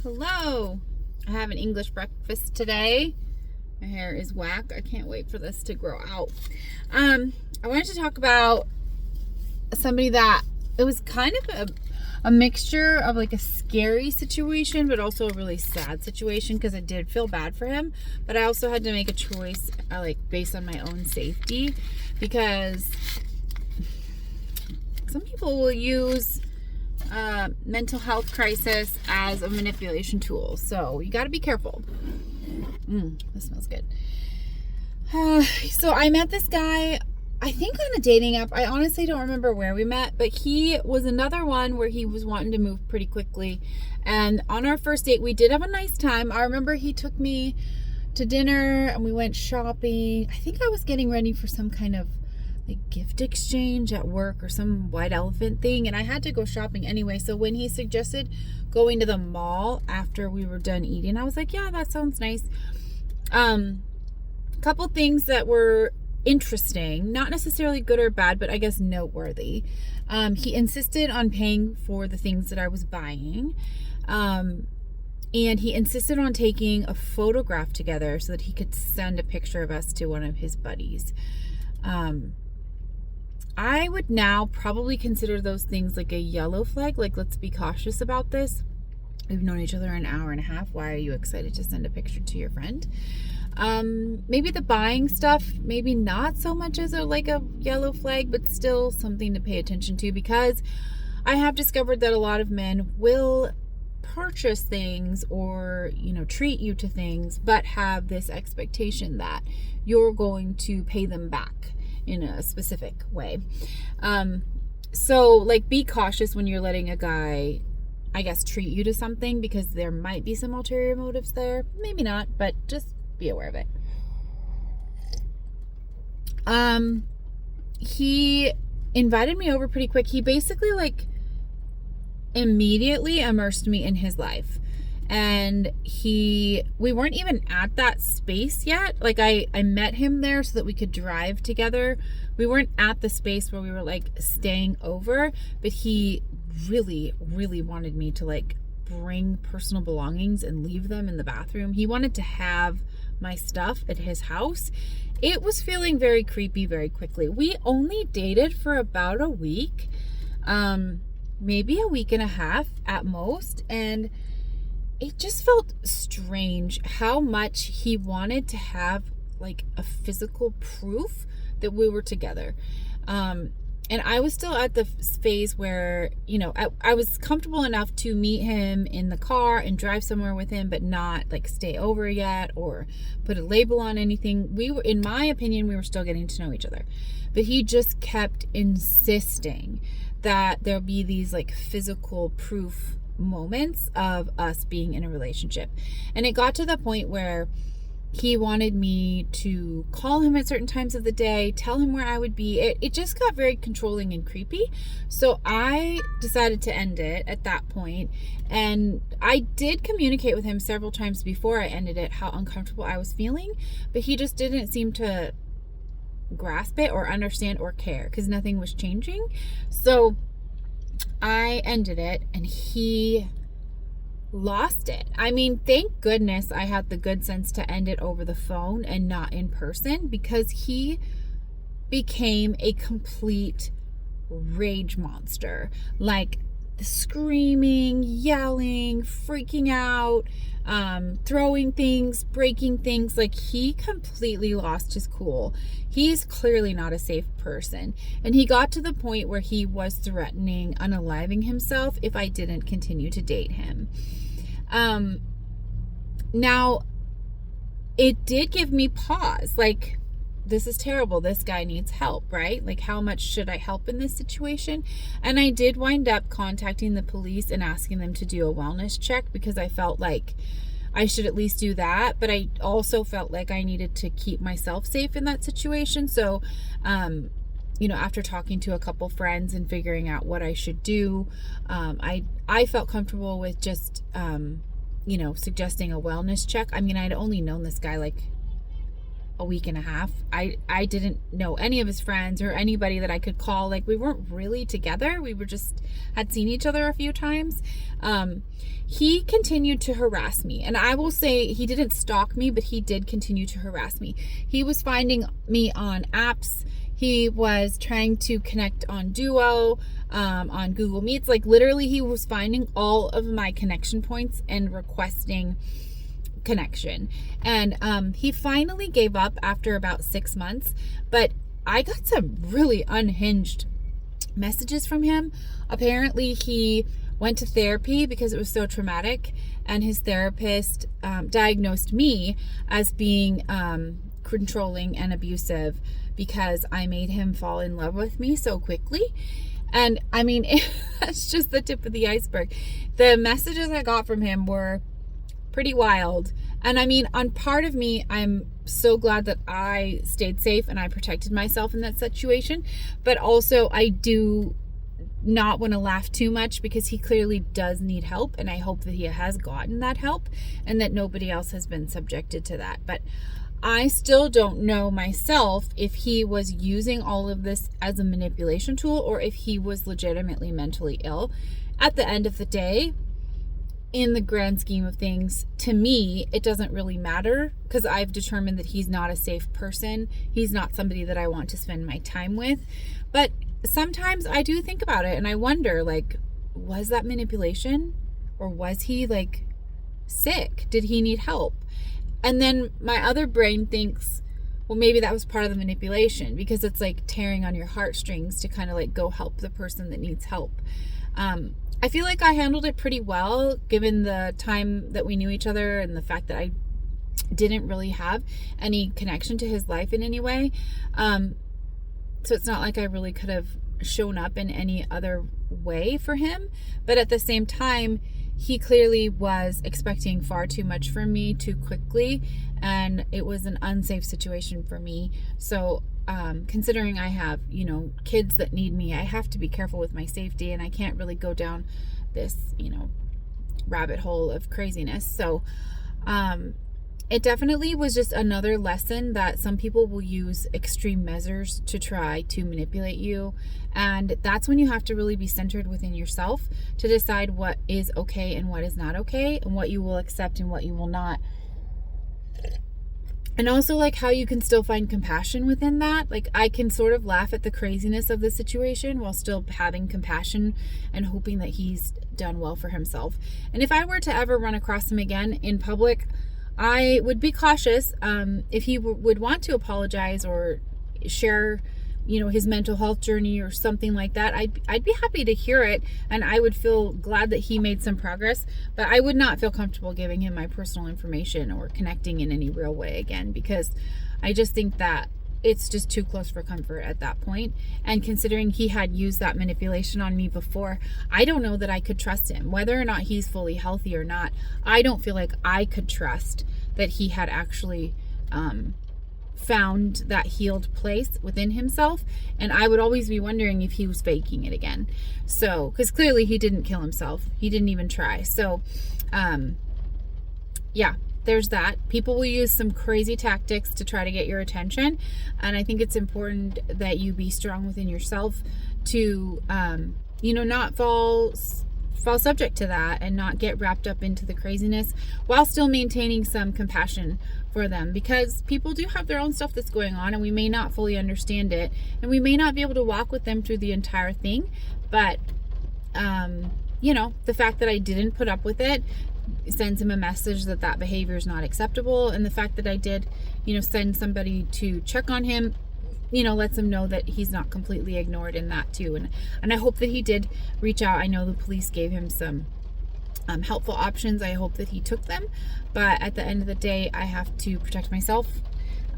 Hello. I have an English breakfast today. My hair is whack. I can't wait for this to grow out. I wanted to talk about somebody that it was kind of a mixture of like a scary situation, but also a really sad situation because I did feel bad for him. But I also had to make a choice, like based on my own safety, because some people will use mental health crisis as a manipulation tool. So you got to be careful. This smells good. So I met this guy, I think on a dating app. I honestly don't remember where we met, but he was another one where he was wanting to move pretty quickly. And on our first date, we did have a nice time. I remember he took me to dinner and we went shopping. I think I was getting ready for some kind of like gift exchange at work or some white elephant thing, and I had to go shopping anyway. So when he suggested going to the mall after we were done eating, I was like, yeah, that sounds nice. Couple things that were interesting, not necessarily good or bad, but I guess noteworthy. He insisted on paying for the things that I was buying. And he insisted on taking a photograph together so that he could send a picture of us to one of his buddies. I would now probably consider those things like a yellow flag. Like, let's be cautious about this. We've known each other an hour and a half. Why are you excited to send a picture to your friend? Maybe the buying stuff, maybe not so much as a yellow flag, but still something to pay attention to, because I have discovered that a lot of men will purchase things or, treat you to things, but have this expectation that you're going to pay them back in a specific way. So be cautious when you're letting a guy, I guess, treat you to something, because there might be some ulterior motives there. Maybe not, but just be aware of it. He invited me over pretty quick. He basically immediately immersed me in his life. And we weren't even at that space yet. I met him there so that we could drive together. We weren't at the space where we were staying over, but he really, really wanted me to bring personal belongings and leave them in the bathroom. He wanted to have my stuff at his house. It was feeling very creepy very quickly. We only dated for about a week, maybe a week and a half at most. And it just felt strange how much he wanted to have a physical proof that we were together. And I was still at the phase where, I was comfortable enough to meet him in the car and drive somewhere with him, but not stay over yet or put a label on anything. In my opinion, we were still getting to know each other, but he just kept insisting that there'll be these physical proof moments of us being in a relationship. And it got to the point where he wanted me to call him at certain times of the day, tell him where I would be. It just got very controlling and creepy. So I decided to end it at that point. And I did communicate with him several times before I ended it how uncomfortable I was feeling, but he just didn't seem to grasp it or understand or care, because nothing was changing. So I ended it and he lost it. I mean, thank goodness I had the good sense to end it over the phone and not in person, because he became a complete rage monster. The screaming, yelling, freaking out, throwing things, breaking things. He completely lost his cool. He's clearly not a safe person. And he got to the point where he was threatening unaliving himself if I didn't continue to date him. Now, it did give me pause. This is terrible. This guy needs help, right? How much should I help in this situation? And I did wind up contacting the police and asking them to do a wellness check, because I felt like I should at least do that. But I also felt like I needed to keep myself safe in that situation. So, after talking to a couple friends and figuring out what I should do, I felt comfortable with just, suggesting a wellness check. I mean, I'd only known this guy a week and a half. I didn't know any of his friends or anybody that I could call. Like, we weren't really together. We were just had seen each other a few times. He continued to harass me, and I will say he didn't stalk me, but he did continue to harass me. He was finding me on apps. He was trying to connect on Duo, on Google Meets. Like, literally, he was finding all of my connection points and requesting connection. And he finally gave up after about 6 months, but I got some really unhinged messages from him. Apparently, he went to therapy because it was so traumatic, and his therapist diagnosed me as being controlling and abusive because I made him fall in love with me so quickly. And I mean, that's just the tip of the iceberg. The messages I got from him were pretty wild. And I mean, on part of me, I'm so glad that I stayed safe and I protected myself in that situation. But also, I do not want to laugh too much because he clearly does need help. And I hope that he has gotten that help and that nobody else has been subjected to that. But I still don't know myself if he was using all of this as a manipulation tool or if he was legitimately mentally ill. At the end of the day, in the grand scheme of things, to me, it doesn't really matter because I've determined that he's not a safe person. He's not somebody that I want to spend my time with. But sometimes I do think about it and I wonder, like, was that manipulation? Or was he, like, sick? Did he need help? And then my other brain thinks, well, maybe that was part of the manipulation because it's like tearing on your heartstrings to kind of like go help the person that needs help. I feel like I handled it pretty well given the time that we knew each other and the fact that I didn't really have any connection to his life in any way. So it's not like I really could have shown up in any other way for him. But at the same time, he clearly was expecting far too much from me too quickly, and it was an unsafe situation for me. So considering I have, kids that need me, I have to be careful with my safety, and I can't really go down this, rabbit hole of craziness. So it definitely was just another lesson that some people will use extreme measures to try to manipulate you. And that's when you have to really be centered within yourself to decide what is okay and what is not okay, and what you will accept and what you will not. And also, like, how you can still find compassion within that. Like, I can sort of laugh at the craziness of the situation while still having compassion and hoping that he's done well for himself. And if I were to ever run across him again in public, I would be cautious. If he would want to apologize or share, his mental health journey or something like that, I'd be happy to hear it, and I would feel glad that he made some progress. But I would not feel comfortable giving him my personal information or connecting in any real way again, because I just think that it's just too close for comfort at that point. And considering he had used that manipulation on me before, I don't know that I could trust him. Whether or not he's fully healthy or not, I don't feel like I could trust that he had actually found that healed place within himself. And I would always be wondering if he was faking it again. So, because clearly he didn't kill himself. He didn't even try. So, yeah. There's that. People will use some crazy tactics to try to get your attention. And I think it's important that you be strong within yourself to, not fall subject to that and not get wrapped up into the craziness while still maintaining some compassion for them, because people do have their own stuff that's going on and we may not fully understand it and we may not be able to walk with them through the entire thing. But, the fact that I didn't put up with it sends him a message that behavior is not acceptable. And the fact that I did, send somebody to check on him, lets him know that he's not completely ignored in that too. And I hope that he did reach out. I know the police gave him some helpful options. I hope that he took them. But at the end of the day, I have to protect myself.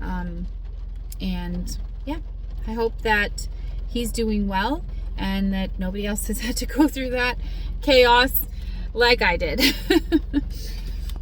And yeah, I hope that he's doing well and that nobody else has had to go through that chaos like I did.